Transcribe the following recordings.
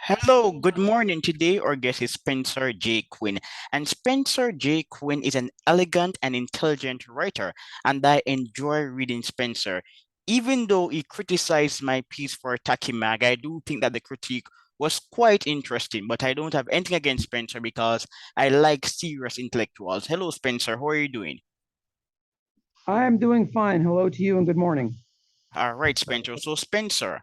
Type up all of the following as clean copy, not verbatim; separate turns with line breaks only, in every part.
Hello, good morning. Today our guest is Spencer J. Quinn. And Spencer J. Quinn is an elegant and intelligent writer, and I enjoy reading Spencer. Even though he criticized my piece for Taki Mag, I do think that the critique was quite interesting, but I don't have anything against Spencer because I like serious intellectuals. Hello, Spencer. How are you doing?
I'm doing fine. Hello to you and good morning.
All right, Spencer. So, Spencer,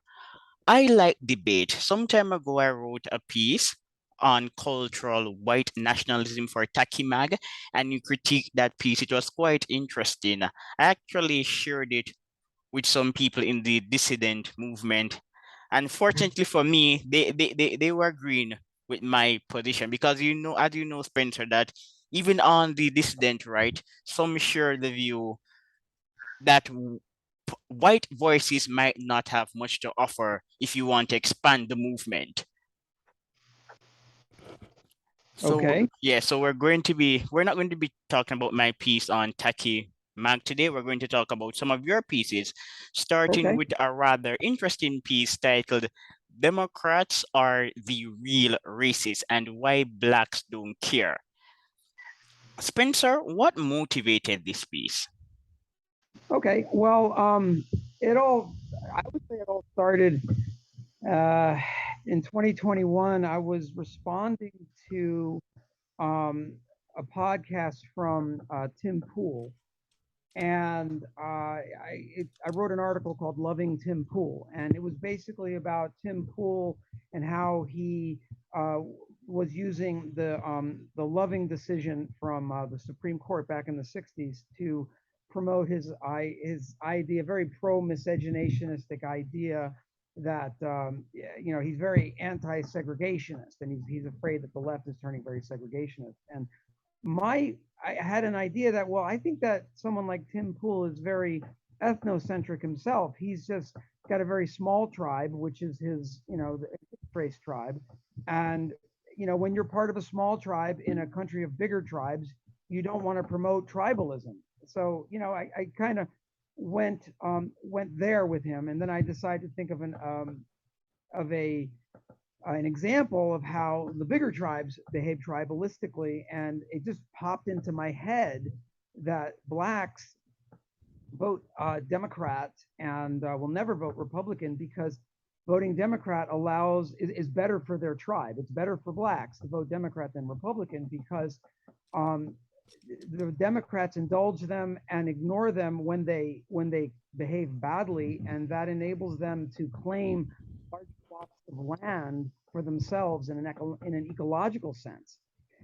I like debate. Some time ago, I wrote a piece on cultural white nationalism for Takimag, and you critiqued that piece. It was quite interesting. I actually shared it with some people in the dissident movement. Unfortunately for me, they were agreeing with my position because as you know, Spencer, that even on the dissident right, some share the view that white voices might not have much to offer if you want to expand the movement. So
Okay.
yeah, so we're not going to be talking about my piece on Taki Mag today. We're going to talk about some of your pieces, starting
Okay.
with a rather interesting piece titled Democrats Are the Real Racists and Why Blacks Don't Care. Spencer, what motivated this piece?
Okay. It all, I would say it all started uh, in 2021. I was responding to a podcast from Tim Pool. And I wrote an article called Loving Tim Pool. And it was basically about Tim Pool and how he uh, was using the Loving decision from the Supreme Court back in the 60s to promote his idea, very pro miscegenationistic idea that he's very anti-segregationist, and he's afraid that the left is turning very segregationist. And my I had an idea that, well, I think that someone like Tim Pool is very ethnocentric himself. He's just got a very small tribe, which is his, the race tribe. And when you're part of a small tribe in a country of bigger tribes, you don't want to promote tribalism. So I kind of went there with him, and then I decided to think of an example of how the bigger tribes behave tribalistically, and it just popped into my head that blacks vote Democrat and will never vote Republican because voting Democrat is better for their tribe. It's better for blacks to vote Democrat than Republican because um, the Democrats indulge them and ignore them when they behave badly, and that enables them to claim large swaths of land for themselves in an ecological sense.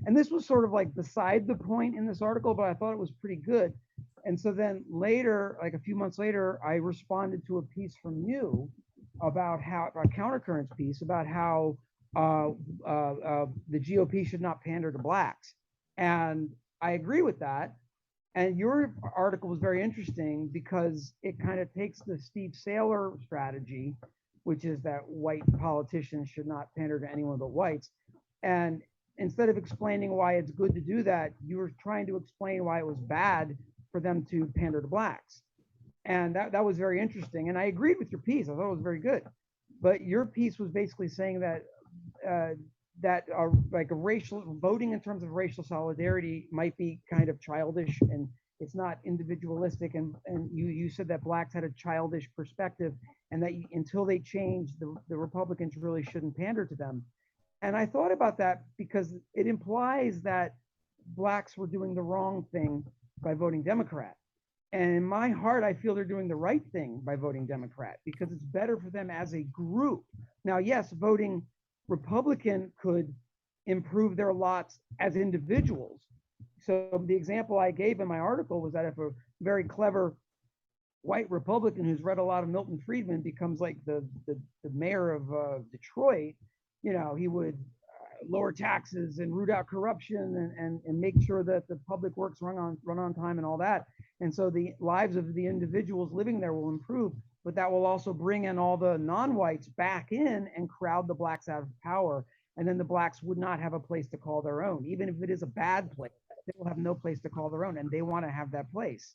And this was sort of like beside the point in this article, but I thought it was pretty good. And so then later, like a few months later, I responded to a piece from you about how a countercurrents piece about how the GOP should not pander to blacks, and I agree with that. And your article was very interesting because it kind of takes the Steve Saylor strategy, which is that white politicians should not pander to anyone but whites. And instead of explaining why it's good to do that, you were trying to explain why it was bad for them to pander to blacks. And that was very interesting. And I agreed with your piece. I thought it was very good. But your piece was basically saying that uh, like a racial voting in terms of racial solidarity might be kind of childish, and it's not individualistic, and you said that blacks had a childish perspective, and that until they change, the Republicans really shouldn't pander to them. And I thought about that because it implies that blacks were doing the wrong thing by voting Democrat. And in my heart, I feel they're doing the right thing by voting Democrat because it's better for them as a group. Now, yes, voting Republican could improve their lots as individuals. So the example I gave in my article was that if a very clever white Republican who's read a lot of Milton Friedman becomes like the mayor of Detroit, he would lower taxes and root out corruption, and make sure that the public works run on time and all that. And so the lives of the individuals living there will improve, but that will also bring in all the non-whites back in and crowd the blacks out of power. And then the blacks would not have a place to call their own, even if it is a bad place. They will have no place to call their own, and they want to have that place.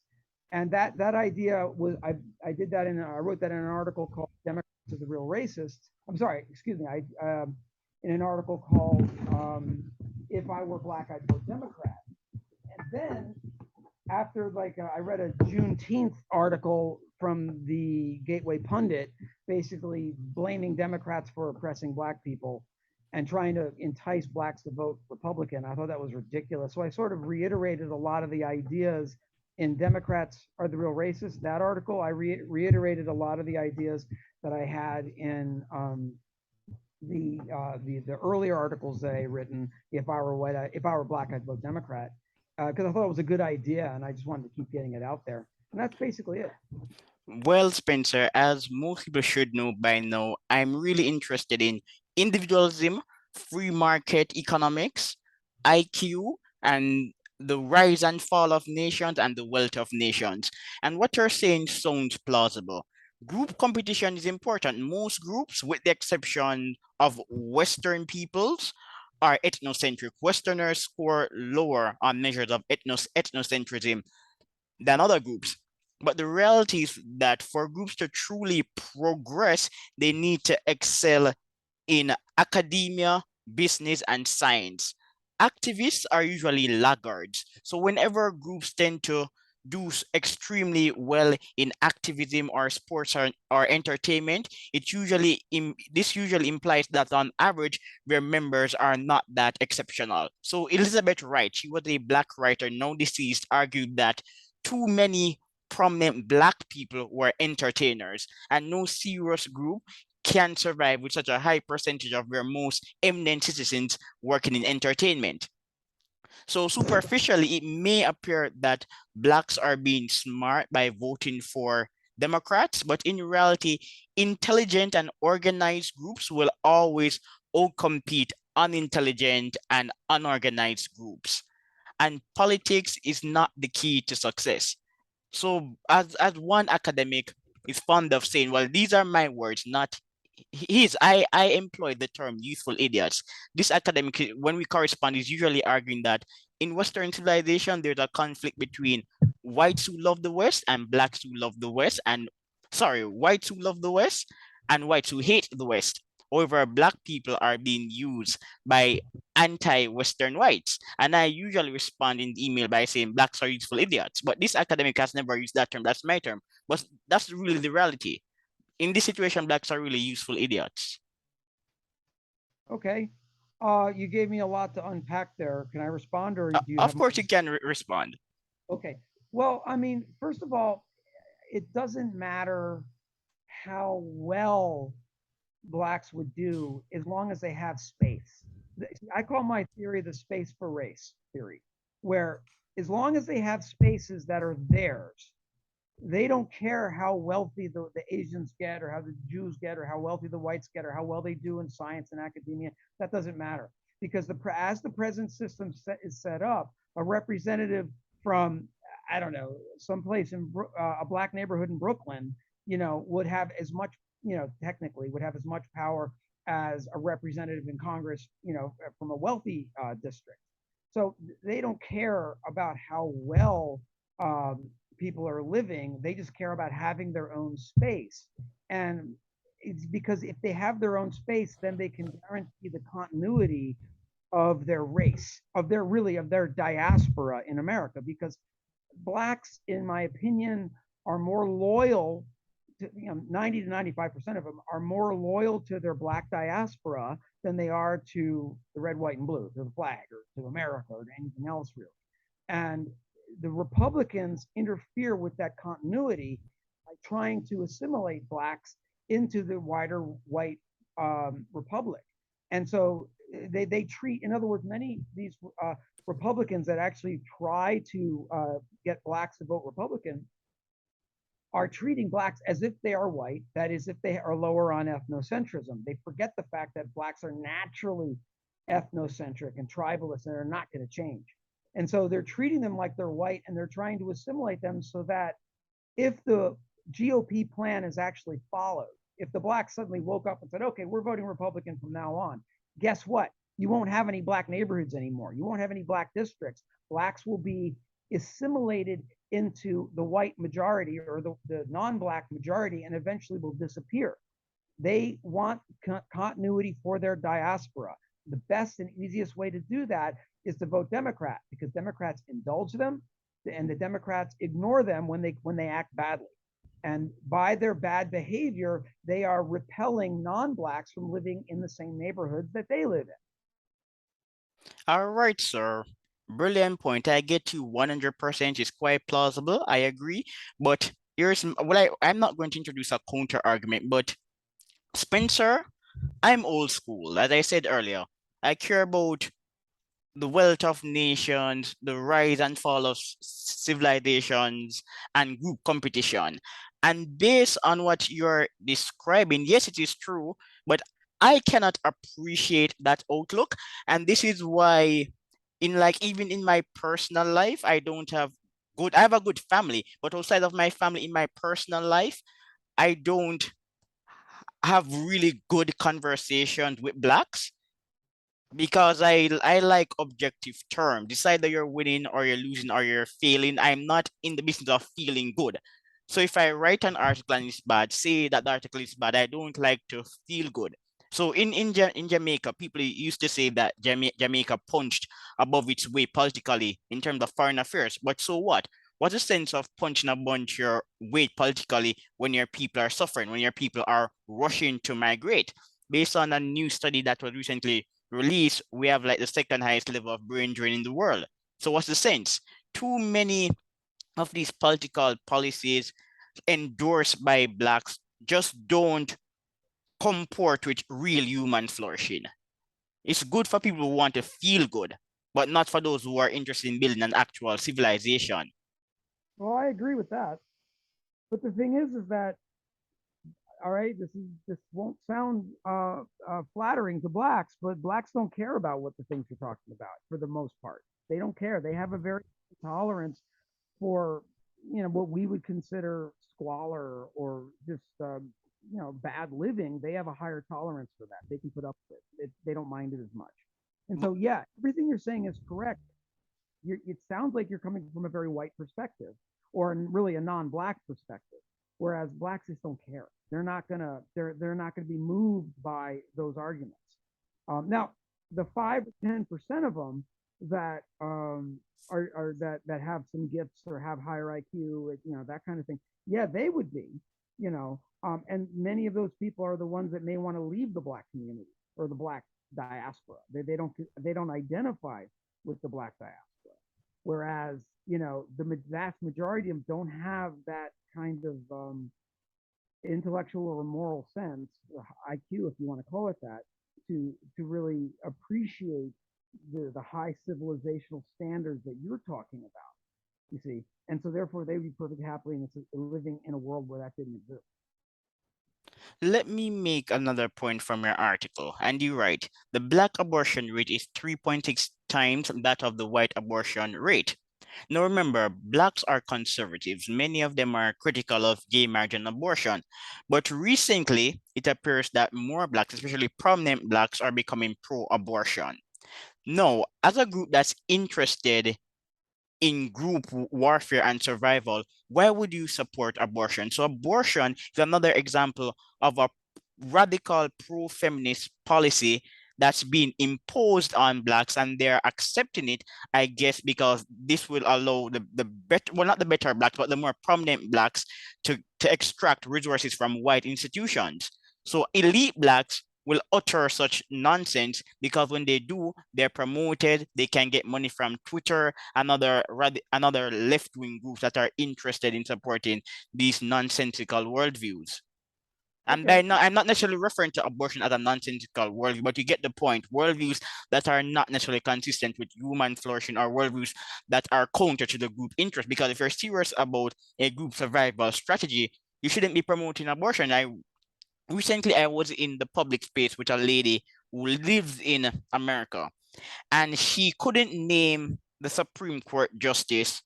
And that idea was I did that I wrote that in an article called "Democrats are the Real Racists." I'm sorry, excuse me. in an article called "If I Were Black, I'd Vote Democrat." And then after I read a Juneteenth article from the Gateway Pundit, basically blaming Democrats for oppressing black people and trying to entice blacks to vote Republican. I thought that was ridiculous. So I sort of reiterated a lot of the ideas in Democrats Are the Real Racists. That article, I reiterated a lot of the ideas that I had in the earlier articles that I had written. If I were black, I'd vote Democrat, because I thought it was a good idea, and I just wanted to keep getting it out there. And that's basically it.
Well, Spencer, as most people should know by now, I'm really interested in individualism, free market economics, IQ, and the rise and fall of nations and the wealth of nations. And what you're saying sounds plausible. Group competition is important. Most groups, with the exception of Western peoples, are ethnocentric. Westerners score lower on measures of ethnocentrism than other groups. But the reality is that for groups to truly progress, they need to excel in academia, business, and science. Activists are usually laggards. So whenever groups tend to do extremely well in activism or sports or entertainment, this usually implies that on average their members are not that exceptional. So Elizabeth Wright, she was a black writer now deceased, argued that too many prominent black people were entertainers, and no serious group can survive with such a high percentage of their most eminent citizens working in entertainment. So superficially, it may appear that blacks are being smart by voting for Democrats, but in reality, intelligent and organized groups will always outcompete unintelligent and unorganized groups. And politics is not the key to success. So as one academic is fond of saying, well, these are my words, not his. I employ the term youthful idiots. This academic, when we correspond, is usually arguing that in Western civilization, there's a conflict between whites who love the West and blacks who love the West, and sorry, whites who love the West and whites who hate the West. However, black people are being used by anti-Western whites. And I usually respond in the email by saying blacks are useful idiots. But this academic has never used that term. That's my term. But that's really the reality. In this situation, blacks are really useful idiots.
Okay. You gave me a lot to unpack there. Can I respond, or do you
Of
have more?
course, you can respond.
Okay. Well, I mean, first of all, it doesn't matter how well blacks would do as long as they have space. I call my theory the space for race theory, where as long as they have spaces that are theirs, they don't care how wealthy the Asians get, or how the Jews get, or how wealthy the whites get, or how well they do in science and academia. That doesn't matter, because as the present system is set up, a representative from, I don't know, someplace in a black neighborhood in Brooklyn, would have as much, technically would have as much power as a representative in Congress, from a wealthy district. So they don't care about how well people are living. They just care about having their own space. And it's because if they have their own space, then they can guarantee the continuity of their race, of their diaspora in America. Because blacks, in my opinion, are more loyal to, 90 to 95% of them are more loyal to their black diaspora than they are to the red, white, and blue, to the flag, or to America, or to anything else, really. And the Republicans interfere with that continuity by trying to assimilate blacks into the wider white republic. And so they treat, in other words, many of these Republicans that actually try to get blacks to vote Republican are treating blacks as if they are white, that is, if they are lower on ethnocentrism. They forget the fact that blacks are naturally ethnocentric and tribalist, and they're not going to change. And so they're treating them like they're white, and they're trying to assimilate them so that if the GOP plan is actually followed, if the blacks suddenly woke up and said, okay, we're voting Republican from now on, guess what? You won't have any black neighborhoods anymore. You won't have any black districts. Blacks will be assimilated into the white majority, or the non-black majority, and eventually will disappear. They want continuity for their diaspora. The best and easiest way to do that is to vote Democrat, because Democrats indulge them and the Democrats ignore them when they act badly. And by their bad behavior, they are repelling non-blacks from living in the same neighborhoods that they live in.
All right, sir. Brilliant point. I get you 100%. It's quite plausible. I agree. But I'm not going to introduce a counter argument, but Spencer, I'm old school. As I said earlier, I care about the wealth of nations, the rise and fall of civilizations, and group competition. And based on what you're describing, yes, it is true, but I cannot appreciate that outlook. And this is why, even in my personal life, I have a good family, but outside of my family, in my personal life, I don't have really good conversations with blacks because I like objective terms. Decide that you're winning or you're losing or you're failing. I'm not in the business of feeling good. So if I write an article and it's bad, say that the article is bad. I don't like to feel good. So in Jamaica, people used to say that Jamaica punched above its weight politically in terms of foreign affairs. But so what? What's the sense of punching above your weight politically when your people are suffering, when your people are rushing to migrate? Based on a new study that was recently released, we have like the second highest level of brain drain in the world. So what's the sense? Too many of these political policies endorsed by blacks just don't comport with real human flourishing. It's good for people who want to feel good, but not for those who are interested in building an actual civilization.
Well, I agree with that. But the thing is that, all right, this won't sound flattering to blacks, but blacks don't care about what the things you're talking about for the most part. They don't care. They have a very tolerance for what we would consider squalor or just bad living. They have a higher tolerance for that. They can put up with it. They don't mind it as much. And so, yeah, everything you're saying is correct. It sounds like you're coming from a very white perspective, or really a non-black perspective, whereas blacks just don't care. They're not gonna be moved by those arguments. Now, the 5 to 10% of them that are that have some gifts or have higher IQ, that kind of thing. Yeah, they would be, and many of those people are the ones that may want to leave the black community or the black diaspora. They don't identify with the black diaspora. Whereas, the vast majority of them don't have that kind of intellectual or moral sense, IQ, if you want to call it that, to really appreciate the high civilizational standards that you're talking about. You see, and so therefore they would be perfectly happily living in a world where that didn't exist.
Let me make another point from your article. And you're right, the black abortion rate is 3.6 times that of the white abortion rate. Now remember, blacks are conservatives. Many of them are critical of gay marriage and abortion. But recently, it appears that more blacks, especially prominent blacks, are becoming pro-abortion. Now, as a group that's interested in group warfare and survival, why would you support abortion? So abortion is another example of a radical pro-feminist policy that's being imposed on blacks, and they're accepting it, I guess, because this will allow the better, well, not the better blacks, but the more prominent blacks to extract resources from white institutions. So elite blacks will utter such nonsense because when they do, they're promoted, they can get money from Twitter and another left-wing groups that are interested in supporting these nonsensical worldviews. And
Okay.
I'm not necessarily referring to abortion as a nonsensical worldview, but you get the point. Worldviews that are not necessarily consistent with human flourishing are worldviews that are counter to the group interest. Because if you're serious about a group survival strategy, you shouldn't be promoting abortion. Recently I was in the public space with a lady who lives in America, and she couldn't name the Supreme Court justice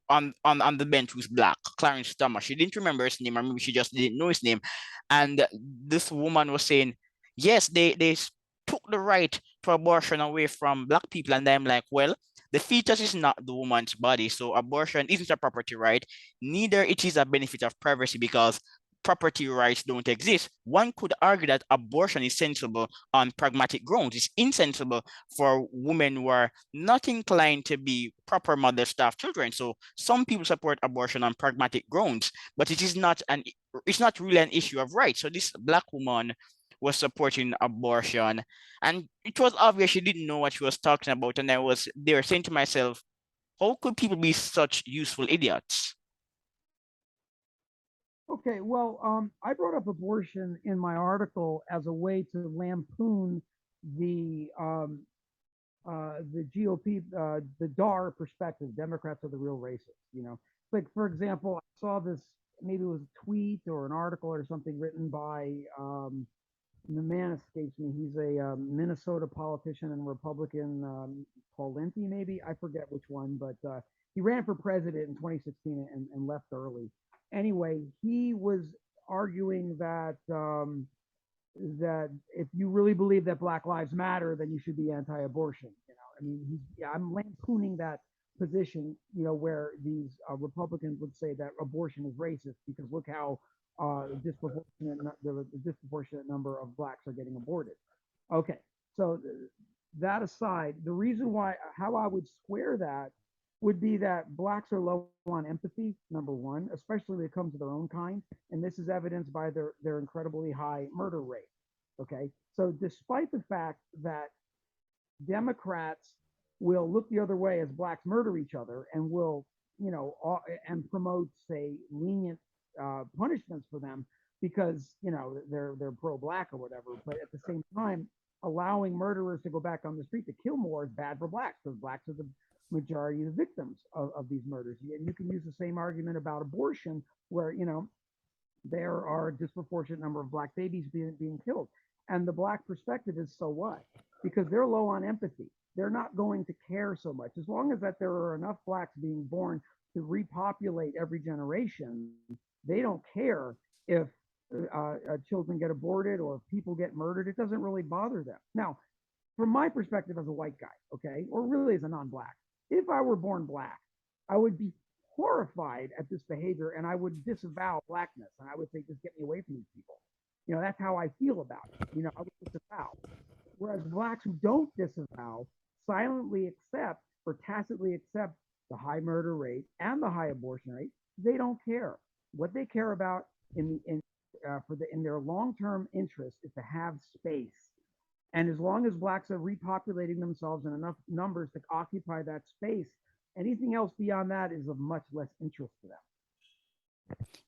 on the bench who's black, Clarence Thomas. She didn't remember his name, or maybe she just didn't know his name. And this woman was saying, yes, they took the right to abortion away from black people. And I'm like, well, the fetus is not the woman's body, so abortion isn't a property right. Neither it is a benefit of privacy because property rights don't exist, one could argue that abortion is sensible on pragmatic grounds. It's insensible for women who are not inclined to be proper mothers to have children. So some people support abortion on pragmatic grounds, but it's not really an issue of rights. So this black woman was supporting abortion, and it was obvious she didn't know what she was talking about. And I was there saying to myself, how could people be such useful idiots?
Okay, well, I brought up abortion in my article as a way to lampoon the the GOP, the DAR perspective. Democrats are the real racists. Like for example, I saw this, maybe it was a tweet or an article or something written by the man escapes me. He's a Minnesota politician and Republican, Paul maybe, I forget which one, but he ran for president in 2016 and left early. Anyway, he was arguing that if you really believe that Black Lives Matter, then you should be anti-abortion. I mean, I'm lampooning that position. Where these Republicans would say that abortion is racist because look how the disproportionate number of blacks are getting aborted. Okay, so that aside, the reason why how I would square that would be that blacks are low on empathy, number one, especially when it comes to their own kind, and this is evidenced by their incredibly high murder rate. Okay, so despite the fact that Democrats will look the other way as blacks murder each other and will, and promote, say, lenient punishments for them because they're pro-black or whatever. But at the same time, allowing murderers to go back on the street to kill more is bad for blacks because blacks are the majority of the victims of these murders. And you can use the same argument about abortion, where there are a disproportionate number of black babies being killed. And the black perspective is, so what? Because they're low on empathy. They're not going to care so much. As long as that there are enough blacks being born to repopulate every generation, they don't care if children get aborted or if people get murdered. It doesn't really bother them. Now, from my perspective as a white guy, okay, or really as a non-black, if I were born black, I would be horrified at this behavior and I would disavow blackness and I would say, just get me away from these people. That's how I feel about it. I would disavow. Whereas blacks who don't disavow silently accept or tacitly accept the high murder rate and the high abortion rate, they don't care. What they care about in their long-term interest is to have space. And as long as blacks are repopulating themselves in enough numbers to occupy that space, anything else beyond that is of much less interest to them.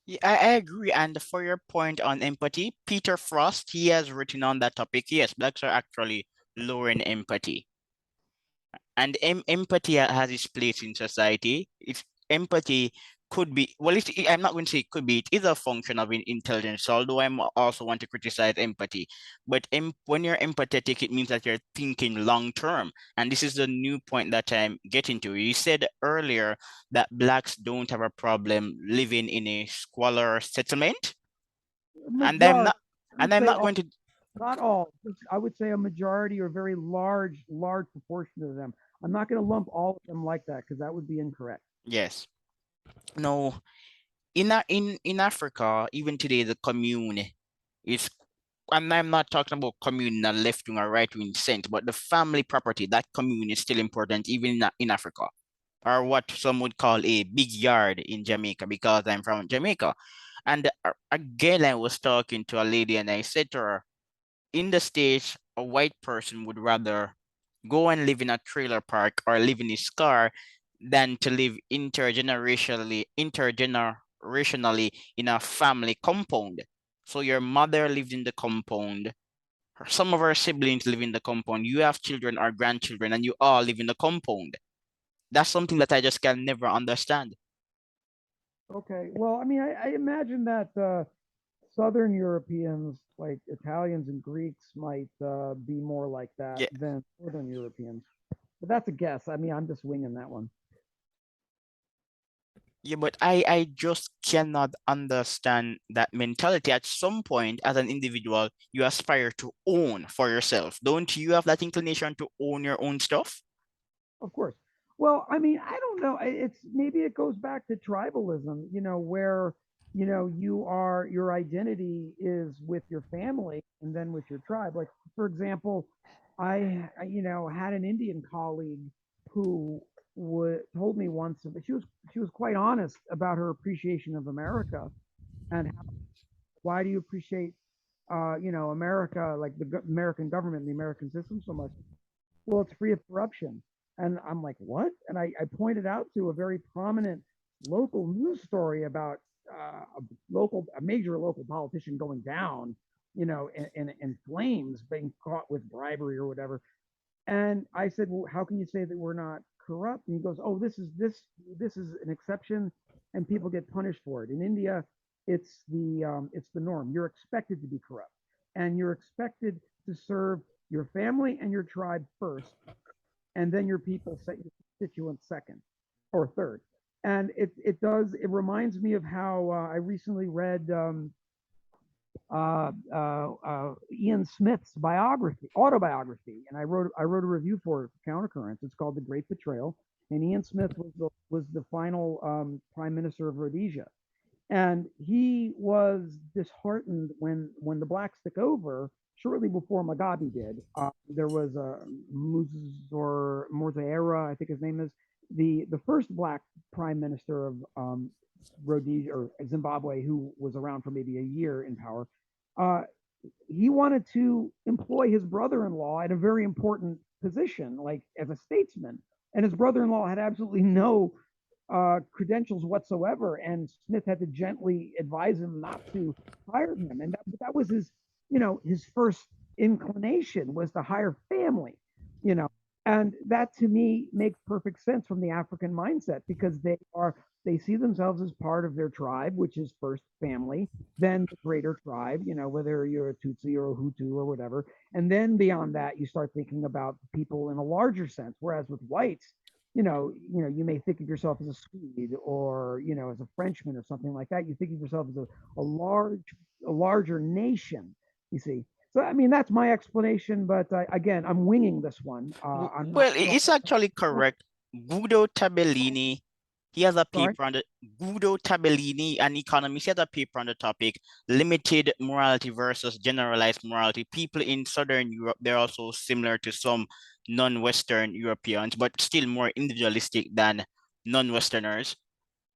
Yeah, I agree. And for your point on empathy, Peter Frost, he has written on that topic. Yes, blacks are actually lower in empathy. And empathy has its place in society. It's empathy could be, well, I'm not going to say it could be, it is a function of intelligence, although I also want to criticize empathy. But when you're empathetic, it means that you're thinking long term. And this is the new point that I'm getting to. You said earlier that blacks don't have a problem living in a squalor settlement. And I'm
Well,
not, and I'm not going to,
not all. I would say a majority or very large proportion of them. I'm not going to lump all of them like that because that would be incorrect.
yes. No, in Africa, even today, the commune is, and I'm not talking about commune in a left wing or right wing sense, but the family property, that commune is still important even in Africa, or what some would call a big yard in Jamaica, because I'm from Jamaica. And again, I was talking to a lady and I said to her, in the States, a white person would rather go and live in a trailer park or live in his car than to live intergenerationally in a family compound. So your mother lived in the compound, some of her siblings live in the compound, you have children or grandchildren, and you all live in the compound. That's something that I just can never understand.
Okay. Well, I mean, I imagine that Southern Europeans, like Italians and Greeks, might be more like that
Yeah,
than Northern Europeans. But that's a guess. I mean, I'm just winging that one.
yeah, but I just cannot understand that mentality. At some point, as an individual, you aspire to own for yourself. Don't you have that inclination to own your own stuff?
Of course. Well, I mean, I don't know. It's maybe it goes back to tribalism, where your identity is with your family and then with your tribe. Like, for example, had an Indian colleague who told me once, but she was quite honest about her appreciation of America and why do you appreciate America, like the American government, the American system so much? Well, it's free of corruption. And I'm like, what? And I pointed out to a very prominent local news story about a major local politician going down, in flames, being caught with bribery or whatever. And I said, well, how can you say that we're not corrupt? And he goes, oh, this is an exception, and people get punished for it. In India, it's the norm. You're expected to be corrupt, and you're expected to serve your family and your tribe first, and then your people set your constituents second or third. And it reminds me of how I recently read Ian Smith's autobiography, and I wrote a review for Countercurrents. It's called The Great Betrayal, and Ian Smith was the final prime minister of Rhodesia, and he was disheartened when the blacks took over shortly before Mugabe did. There was Morzaera, I think his name is, the first black prime minister of Rhodesia or Zimbabwe, who was around for maybe a year in power. Uh, he wanted to employ his brother-in-law at a very important position, like as a statesman, and his brother-in-law had absolutely no credentials whatsoever, and Smith had to gently advise him not to hire him. And that was his first inclination was to hire family, you know, and that to me makes perfect sense from the African mindset because they see themselves as part of their tribe, which is first family, then the greater tribe, whether you're a Tutsi or a Hutu or whatever. And then beyond that, you start thinking about people in a larger sense. Whereas with whites, you may think of yourself as a Swede or, as a Frenchman or something like that. You think of yourself as a larger nation, you see. So, I mean, that's my explanation, but again, I'm winging this one. I'm not,
Well, it's actually correct. Guido Tabellini, he has a
sorry.
paper on the Guido Tabellini, an economist, he has a paper on the topic, limited morality versus generalized morality. People in Southern Europe, they're also similar to some non-Western Europeans, but still more individualistic than non-Westerners.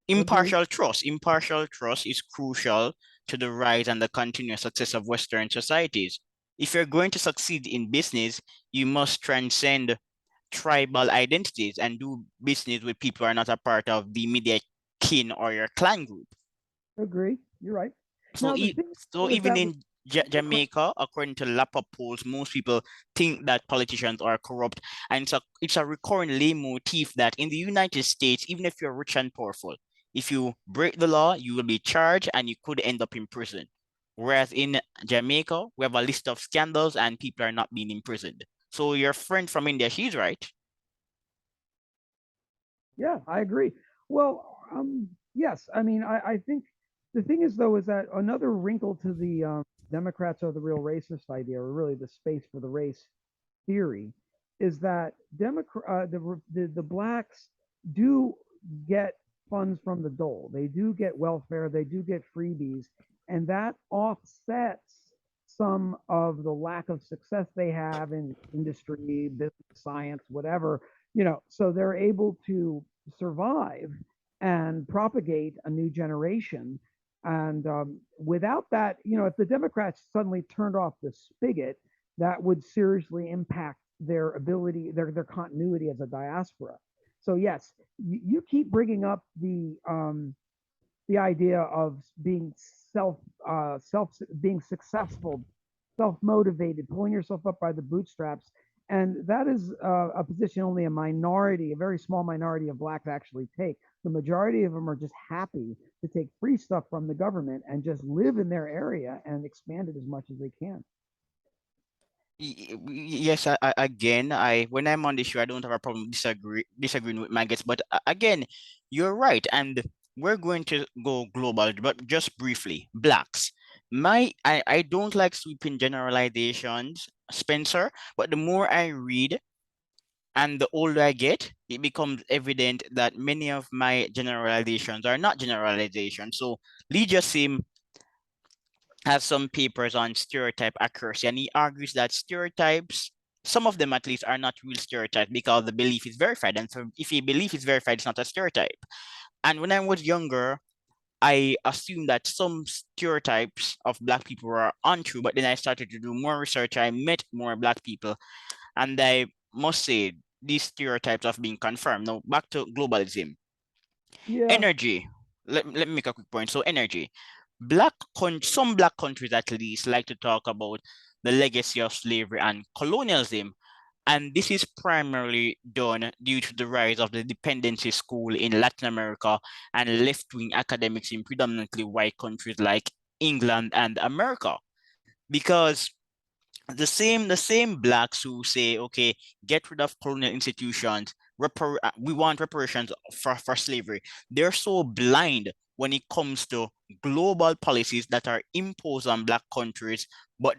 Agree.
Impartial trust is crucial to the rise and the continuous success of Western societies. If you're going to succeed in business, you must transcend tribal identities and do business with people who are not a part of the immediate kin or your clan group.
Agree. You're right.
So,
Now, the thing
so
is
even
that
in Jamaica, according to Lapa polls, most people think that politicians are corrupt. And it's a recurring leitmotif that in the United States, even if you're rich and powerful, if you break the law, you will be charged and you could end up in prison. Whereas in Jamaica, we have a list of scandals and people are not being imprisoned. So your friend from India, she's right.
Yeah, I agree. Well, yes. I mean, I think the thing is, though, is that another wrinkle to the Democrats are the real racist idea, or really the space for the race theory, is that the blacks do get funds from the dole. They do get welfare. They do get freebies, and that offsets some of the lack of success they have in industry, business, science, whatever. So they're able to survive and propagate a new generation. And without that, if the Democrats suddenly turned off the spigot, that would seriously impact their ability, their continuity as a diaspora. So yes, you keep bringing up the idea of being being successful, self motivated, pulling yourself up by the bootstraps, and that is a position only a minority, a very small minority of blacks actually take. The majority of them are just happy to take free stuff from the government and just live in their area and expand it as much as they can.
Yes, again, when I'm on the show, I don't have a problem disagreeing with my guests. But again, you're right, and we're going to go global. But just briefly, blacks. I don't like sweeping generalizations, Spencer. But the more I read, And the older I get, it becomes evident that many of my generalizations are not generalizations. So Lee Jassim has some papers on stereotype accuracy, and he argues that stereotypes, some of them at least, are not real stereotypes because the belief is verified. And so if a belief is verified, it's not a stereotype. And when I was younger, I assumed that some stereotypes of Black people were untrue, but then I started to do more research. I met more Black people, and I must say, these stereotypes have been confirmed. Now, back to globalism.
Yeah,
Energy. Let me make a quick point. So, energy. Some Black countries at least like to talk about the legacy of slavery and colonialism. And this is primarily done due to the rise of the dependency school in Latin America and left-wing academics in predominantly white countries like England and America. Because the same blacks who say, okay, get rid of colonial institutions, we want reparations for slavery, they're so blind when it comes to global policies that are imposed on black countries, but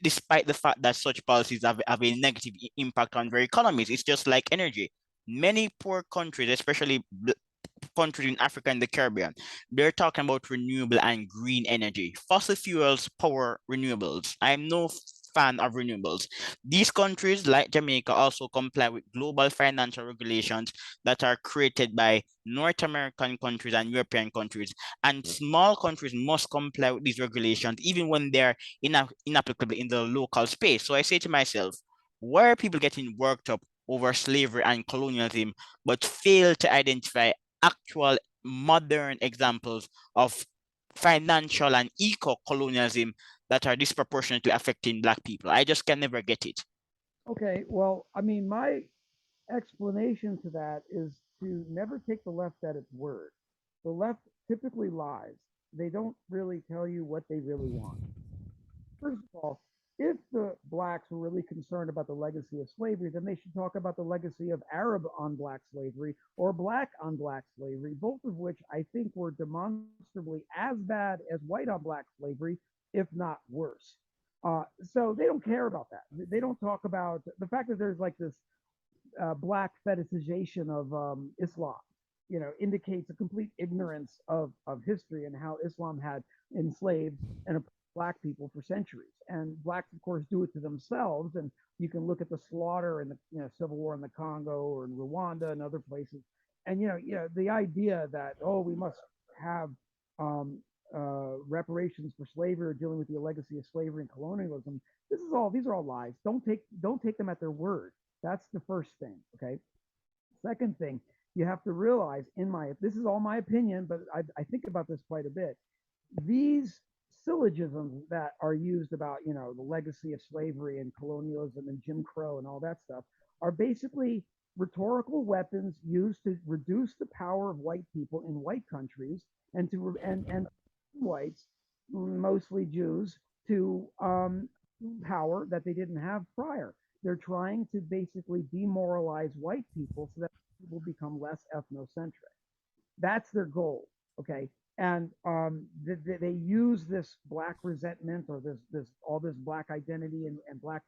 despite the fact that such policies have a negative impact on their economies. It's just like energy. Many poor countries, especially countries in Africa and the Caribbean, they're talking about renewable and green energy. Fossil fuels power renewables. I'm no fan of renewables. These countries, like Jamaica, also comply with global financial regulations that are created by North American countries and European countries. And small countries must comply with these regulations, even when they're inapplicable in the local space. So I say to myself, why are people getting worked up over slavery and colonialism, but fail to identify actual modern examples of financial and eco-colonialism that are disproportionately affecting Black people? I just can never get it.
okay. Well, I mean, my explanation to that is to never take the left at its word. The left typically lies. They don't really tell you what they really want. First of all, if the blacks were really concerned about the legacy of slavery, then they should talk about the legacy of Arab on black slavery or black on black slavery, both of which I think were demonstrably as bad as white on black slavery, if not worse. So they don't care about that. They don't talk about the fact that there's like this black fetishization of Islam, indicates a complete ignorance of history and how Islam had enslaved and oppressed black people for centuries. And blacks, of course, do it to themselves. And you can look at the slaughter in the civil war in the Congo or in Rwanda and other places. And the idea that we must have reparations for slavery or dealing with the legacy of slavery and colonialism. These are all lies. Don't take them at their word. That's the first thing. Okay. Second thing, you have to realize, this is all my opinion, but I think about this quite a bit. These syllogisms that are used about, the legacy of slavery and colonialism and Jim Crow and all that stuff are basically rhetorical weapons used to reduce the power of white people in white countries and whites, mostly Jews, to power that they didn't have prior. They're trying to basically demoralize white people so that people become less ethnocentric. That's their goal. Okay. And they use this black resentment or this black identity and black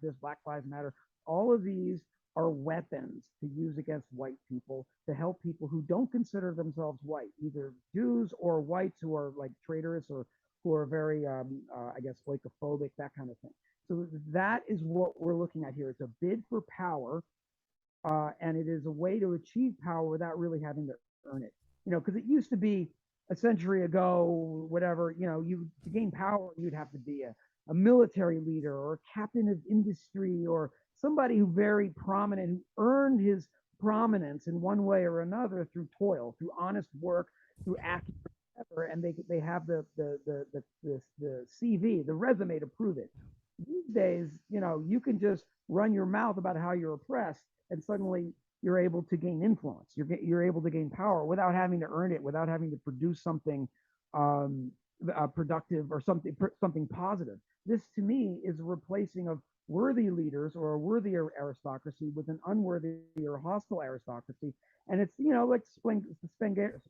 lives matter. All of these are weapons to use against white people to help people who don't consider themselves white, either Jews or whites who are like traitorous or who are very, I guess, phobic, that kind of thing. So that is what we're looking at here. It's a bid for power, and it is a way to achieve power without really having to earn it. Because it used to be a century ago, whatever. You to gain power, you'd have to be a military leader or a captain of industry or somebody who very prominent who earned his prominence in one way or another through toil, through honest work, through accurate effort, and they have the CV, the resume to prove it. These days, you can just run your mouth about how you're oppressed, and suddenly you're able to gain influence. You're able to gain power without having to earn it, without having to produce something um, productive or something positive. This, to me, is a replacing of worthy leaders or a worthy aristocracy with an unworthy or hostile aristocracy. And it's like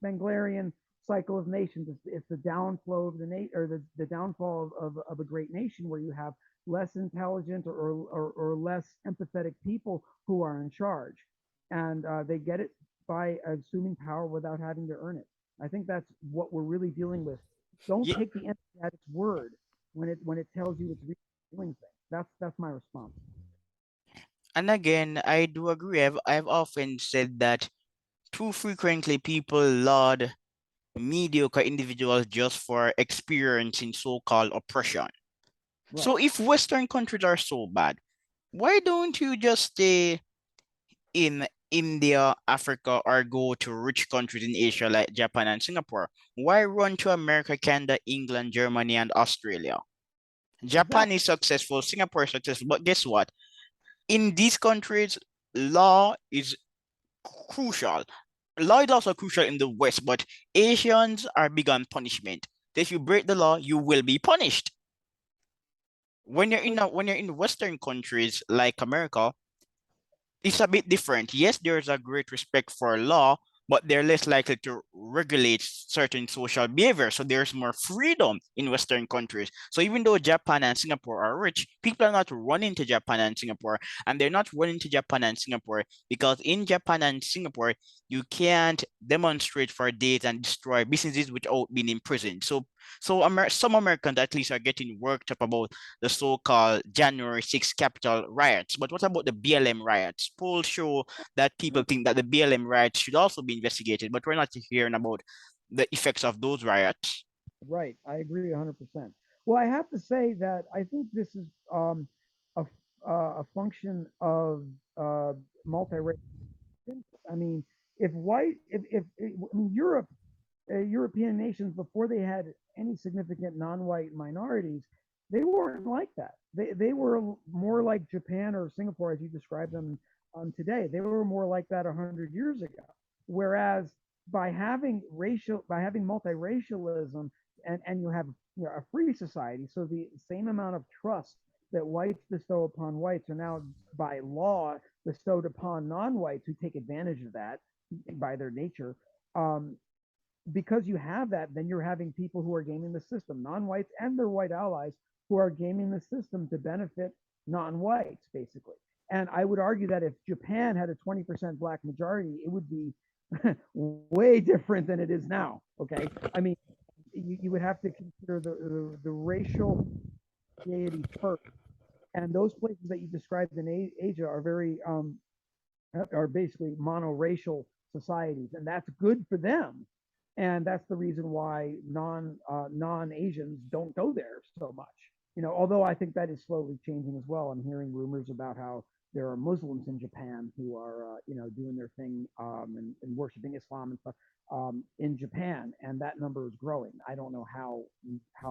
Spenglerian cycle of nations. It's the downflow of the downfall of a great nation where you have less intelligent or less empathetic people who are in charge. and they get it by assuming power without having to earn it. I think that's what we're really dealing with. Don't
Yeah,
take the entity at its word when it tells you it's really doing things. That's my response.
and again, I do agree. I've often said that too frequently people laud mediocre individuals just for experiencing so-called oppression.
Right.
So if Western countries are so bad, why don't you just stay in India, Africa, or go to rich countries in Asia like Japan and Singapore? Why run to America, Canada, England, Germany, and Australia? Japan
Exactly.
is successful, Singapore is successful, but guess what? In these countries, law is crucial. Law is also crucial in the West, but Asians are big on punishment. So if you break the law, you will be punished. When you're in Western countries like America, it's a bit different. Yes, there's a great respect for law, but they're less likely to regulate certain social behavior. So there's more freedom in Western countries. So even though Japan and Singapore are rich, people are not running to Japan and Singapore. And they're not running to Japan and Singapore because in Japan and Singapore, you can't demonstrate for days and destroy businesses without being imprisoned. Some Americans at least are getting worked up about the so-called January 6th Capitol riots. But what about the BLM riots? Polls show that people think that the BLM riots should also be investigated, but we're not hearing about the effects of those riots.
Right. I agree 100%. Well, I have to say that I think this is a, a function of multiracial. I mean, if white, I mean, European nations before they had any significant non-white minorities, they weren't like that. They were more like Japan or Singapore, as you described them today. They were more like that 100 years ago. Whereas by having multiracialism, and you have a free society, so the same amount of trust that whites bestow upon whites are now by law bestowed upon non-whites who take advantage of that by their nature. Um, because you have that, then you're having people who are gaming the system, non-whites and their white allies, who are gaming the system to benefit non-whites, basically. And I would argue that if Japan had a 20% black majority, it would be way different than it is now. Okay, I mean, you would have to consider the racial deity first, and those places that you described in Asia are very are basically monoracial societies, and that's good for them. And that's the reason why non Asians don't go there so much. Although I think that is slowly changing as well. I'm hearing rumors about how there are Muslims in Japan who are doing their thing and worshiping Islam and stuff in Japan, and that number is growing. I don't know how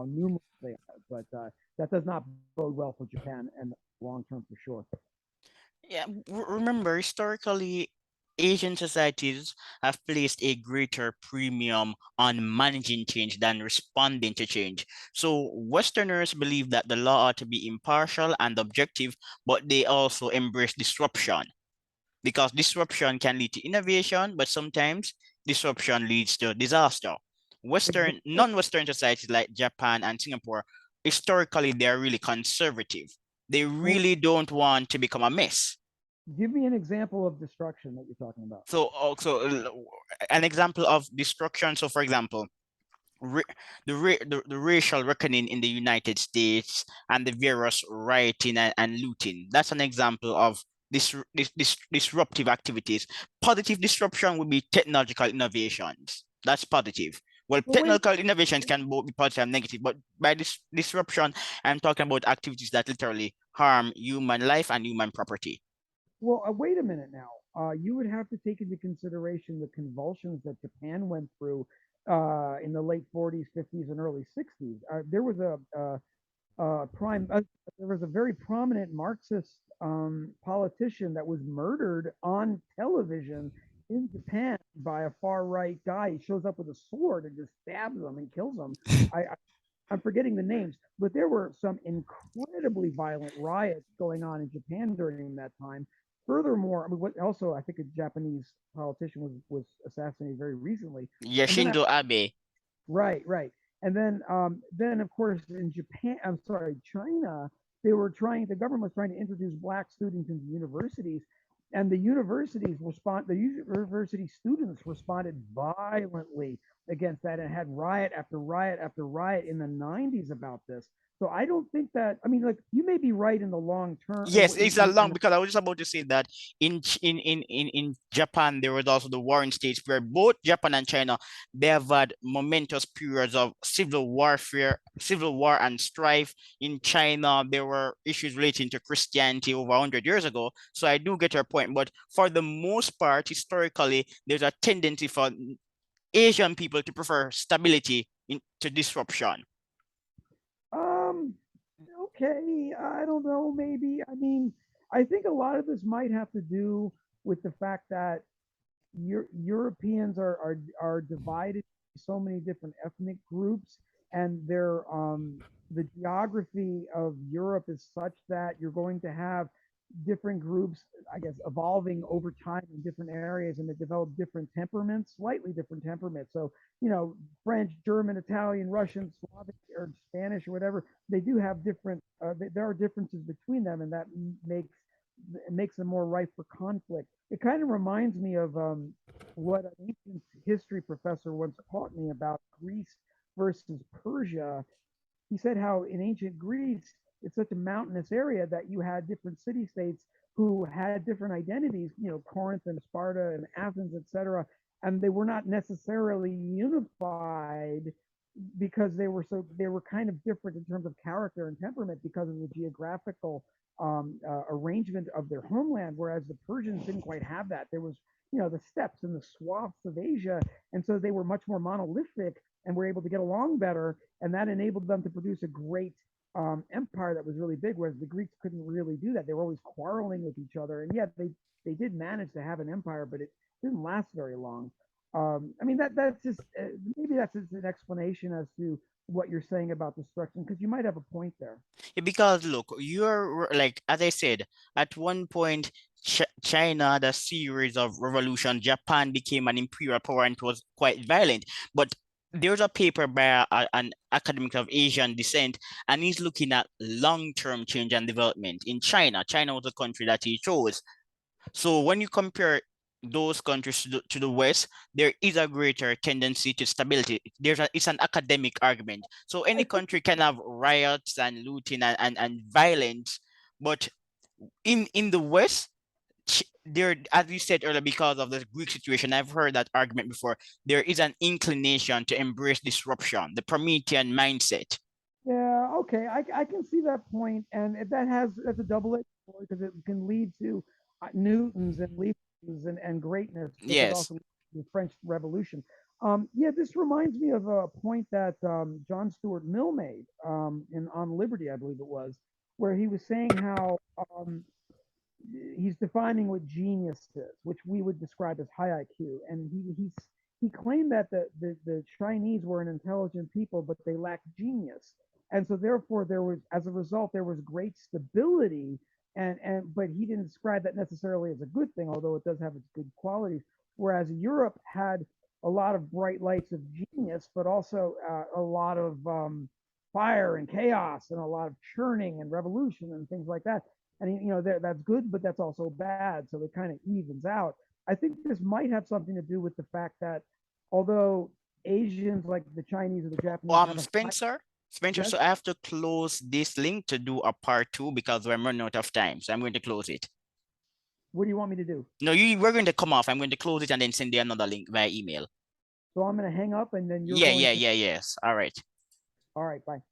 numerous they are, but that does not bode well for Japan and long term for sure.
Yeah, remember, historically, Asian societies have placed a greater premium on managing change than responding to change. So, Westerners believe that the law ought to be impartial and objective, but they also embrace disruption because disruption can lead to innovation, but sometimes disruption leads to disaster.
Exactly.
Non-Western societies like Japan and Singapore, historically, they're really conservative. They
Well,
really don't want to become a mess.
give me an example of destruction that you're talking about.
So also an example of destruction. So for example, ra- the racial reckoning in the United States and the various rioting and looting. That's an example of this disruptive activities. Positive disruption would be technological innovations. That's positive. Well,
Well, wait.
technical innovations can both be positive and negative, but by this disruption, I'm talking about activities that literally harm human life and human property.
Well, wait a minute now. You would have to take into consideration the convulsions that Japan went through in the late 40s, 50s, and early 60s. There was there was a very prominent Marxist politician that was murdered on television in Japan by a far right guy. He shows up with a sword and just stabs them and kills them. I'm forgetting the names, but there were some incredibly violent riots going on in Japan during that time. Furthermore, I mean, what also I think a Japanese politician was assassinated very recently, and then
Yoshindo Abe.
right, and then of course in Japan, I'm sorry, China, the government was trying to introduce black students into universities, and the university students responded violently against that and had riot after riot after riot in the 90s about this. So I don't think that, I mean, like, you may be right in the long term
Yes, it's a long
in
because I was just about to say that in Japan there was also the warring states where both Japan and China they have had momentous periods of civil war and strife. In China, there were issues relating to Christianity over 100 years ago. So I do get your point, but for the most part, historically, there's a tendency for Asian people to prefer stability to disruption.
um okay, I don't know, maybe. I mean, I think a lot of this might have to do with the fact that Europeans are divided into so many different ethnic groups, and the geography of Europe is such that you're going to have different groups, I guess, evolving over time in different areas, and they develop different temperaments, slightly different temperaments. So, French, German, Italian, Russian, Slavic, or Spanish, or whatever, they do have different. There are differences between them, and that makes them more ripe for conflict. It kind of reminds me of what an ancient history professor once taught me about Greece versus Persia. He said how in ancient Greece, it's such a mountainous area that you had different city states who had different identities, Corinth and Sparta and Athens, etc. And they were not necessarily unified because they were kind of different in terms of character and temperament because of the geographical arrangement of their homeland, whereas the Persians didn't quite have that. There was, the steppes and the swaths of Asia, and so they were much more monolithic and were able to get along better, and that enabled them to produce a great empire that was really big. Whereas the Greeks couldn't really do that; they were always quarreling with each other, and yet they did manage to have an empire, but it didn't last very long. I mean, that's just maybe that's just an explanation as to what you're saying about destruction, because you might have a point there.
Yeah, because look, you're like, as I said, at one point, China had a series of revolution. Japan became an imperial power and it was quite violent. But there's a paper by an academic of Asian descent, and he's looking at long-term change and development in China. China was a country that he chose. So when you compare those countries to the West, there is a greater tendency to stability. It's an academic argument. So any
I think
country can have riots and looting and violence, but in the West, there, as you said earlier, because of the Greek situation, I've heard that argument before. There is an inclination to embrace disruption, the Promethean mindset.
Yeah, okay, I can see that point, and that's a double-edged sword because it can lead to Newtons and Leibniz and greatness, but that
Yes.
also leads to the French Revolution. Yeah, this reminds me of a point that John Stuart Mill made in On Liberty, I believe it was, where he was saying how he's defining what genius is, which we would describe as high IQ, and he claimed that the Chinese were an intelligent people, but they lacked genius, and so therefore as a result, there was great stability, and but he didn't describe that necessarily as a good thing, although it does have its good qualities. Whereas Europe had a lot of bright lights of genius, but also a lot of fire and chaos and a lot of churning and revolution and things like that. And that's good, but that's also bad. So it kind of evens out. I think this might have something to do with the fact that although Asians like the Chinese or the Japanese have a high,
Spencer,
yes.
so I have to close this link to do a part two because we're running out of time. So I'm going to close it.
What do you want me to do?
No, we're going to come off. I'm going to close it and then send you another link via email.
So I'm going to hang up, and then you're
Yeah,
going
yeah,
to.
yeah, yes. All right.
All right, bye.